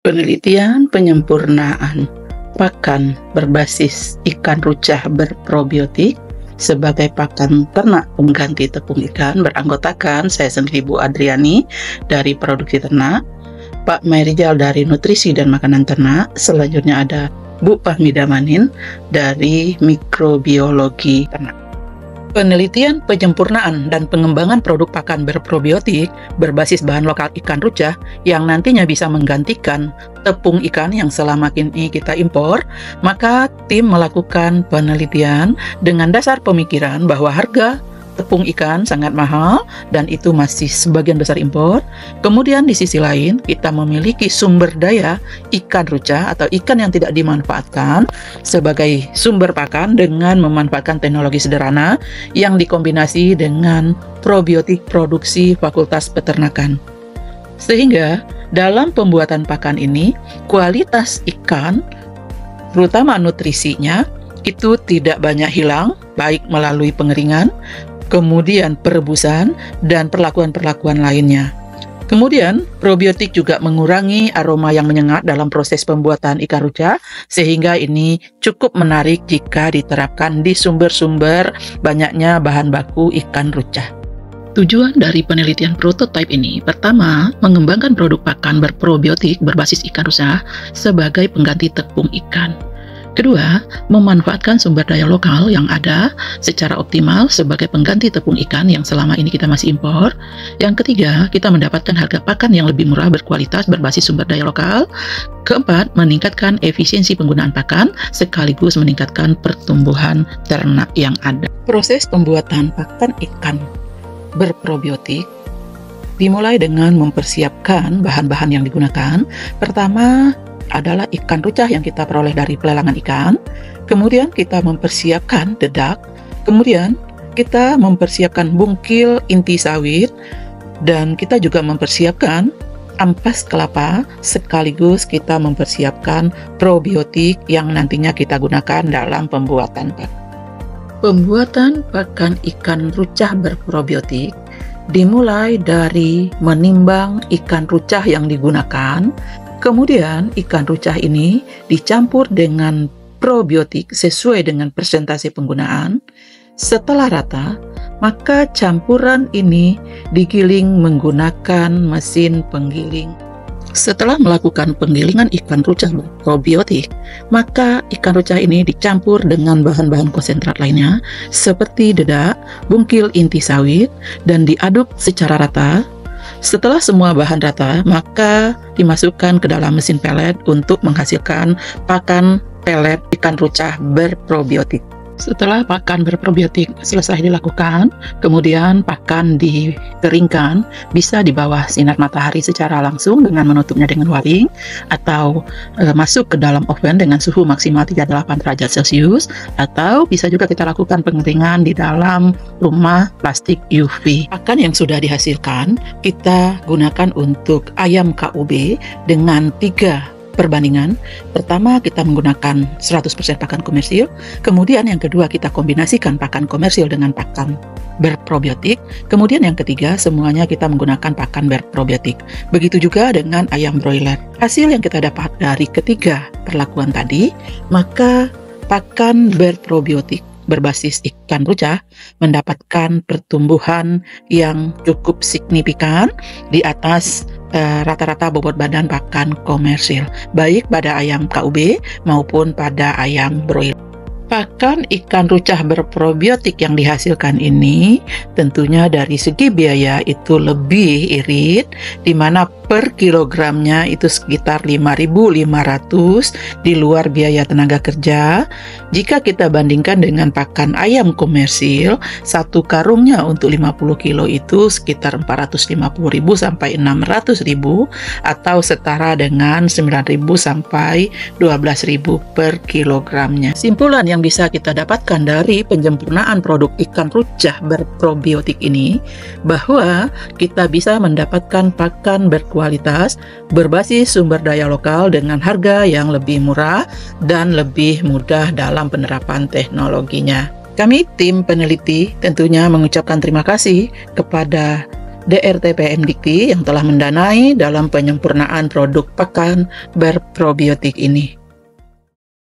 Penelitian penyempurnaan pakan berbasis ikan rucah berprobiotik sebagai pakan ternak pengganti tepung ikan beranggotakan saya sendiri Bu Adriani dari Produksi Ternak, Pak Mairijal dari Nutrisi dan Makanan Ternak, selanjutnya ada Bu Fahmida Manin dari Mikrobiologi Ternak. Penelitian penyempurnaan dan pengembangan produk pakan berprobiotik berbasis bahan lokal ikan rucah yang nantinya bisa menggantikan tepung ikan yang selama ini kita impor, maka tim melakukan penelitian dengan dasar pemikiran bahwa harga tepung ikan sangat mahal dan itu masih sebagian besar impor. Kemudian di sisi lain kita memiliki sumber daya ikan rucah atau ikan yang tidak dimanfaatkan sebagai sumber pakan dengan memanfaatkan teknologi sederhana yang dikombinasi dengan probiotik produksi Fakultas Peternakan. Sehingga dalam pembuatan pakan ini kualitas ikan terutama nutrisinya itu tidak banyak hilang, baik melalui pengeringan, kemudian perebusan, dan perlakuan-perlakuan lainnya. Kemudian, probiotik juga mengurangi aroma yang menyengat dalam proses pembuatan ikan rucah, sehingga ini cukup menarik jika diterapkan di sumber-sumber banyaknya bahan baku ikan rucah. Tujuan dari penelitian prototipe ini, pertama, mengembangkan produk pakan berprobiotik berbasis ikan rucah sebagai pengganti tepung ikan. Kedua, memanfaatkan sumber daya lokal yang ada secara optimal sebagai pengganti tepung ikan yang selama ini kita masih impor. Yang ketiga, kita mendapatkan harga pakan yang lebih murah berkualitas berbasis sumber daya lokal. Keempat, meningkatkan efisiensi penggunaan pakan sekaligus meningkatkan pertumbuhan ternak yang ada. Proses pembuatan pakan ikan berprobiotik dimulai dengan mempersiapkan bahan-bahan yang digunakan. Pertama adalah ikan rucah yang kita peroleh dari pelelangan ikan. Kemudian kita mempersiapkan dedak. Kemudian kita mempersiapkan bungkil inti sawit. Dan kita juga mempersiapkan ampas kelapa. Sekaligus kita mempersiapkan probiotik yang nantinya kita gunakan dalam pembuatan pakan. Pembuatan pakan ikan rucah berprobiotik dimulai dari menimbang ikan rucah yang digunakan. Kemudian ikan rucah ini dicampur dengan probiotik sesuai dengan persentase penggunaan. Setelah rata, maka campuran ini digiling menggunakan mesin penggiling. Setelah melakukan penggilingan ikan rucah probiotik, maka ikan rucah ini dicampur dengan bahan-bahan konsentrat lainnya seperti dedak, bungkil inti sawit, dan diaduk secara rata. Setelah semua bahan rata, maka dimasukkan ke dalam mesin pelet untuk menghasilkan pakan pelet ikan rucah berprobiotik. Setelah pakan berprobiotik selesai dilakukan, kemudian pakan dikeringkan, bisa di bawah sinar matahari secara langsung dengan menutupnya dengan waring, atau masuk ke dalam oven dengan suhu maksimal 38 derajat Celcius, atau bisa juga kita lakukan pengeringan di dalam rumah plastik UV. Pakan yang sudah dihasilkan, kita gunakan untuk ayam KUB dengan 3 perbandingan. Pertama, kita menggunakan 100% pakan komersil. Kemudian yang kedua, kita kombinasikan pakan komersil dengan pakan berprobiotik. Kemudian yang ketiga, semuanya kita menggunakan pakan berprobiotik. Begitu juga dengan ayam broiler. Hasil yang kita dapat dari ketiga perlakuan tadi, maka pakan berprobiotik berbasis ikan rucah mendapatkan pertumbuhan yang cukup signifikan di atas rata-rata bobot badan pakan komersil, baik pada ayam KUB maupun pada ayam broiler. Pakan ikan rucah berprobiotik yang dihasilkan ini tentunya dari segi biaya itu lebih irit, di mana per kilogramnya itu sekitar 5.500 di luar biaya tenaga kerja. Jika kita bandingkan dengan pakan ayam komersil, satu karungnya untuk 50 kilo itu sekitar 450.000 sampai 600.000 atau setara dengan 9.000 sampai 12.000 per kilogramnya. Simpulan yang bisa kita dapatkan dari penyempurnaan produk ikan rucah berprobiotik ini, bahwa kita bisa mendapatkan pakan berkualitas berbasis sumber daya lokal dengan harga yang lebih murah dan lebih mudah dalam penerapan teknologinya. Kami tim peneliti tentunya mengucapkan terima kasih kepada DRTPM Dikti yang telah mendanai dalam penyempurnaan produk pakan berprobiotik ini.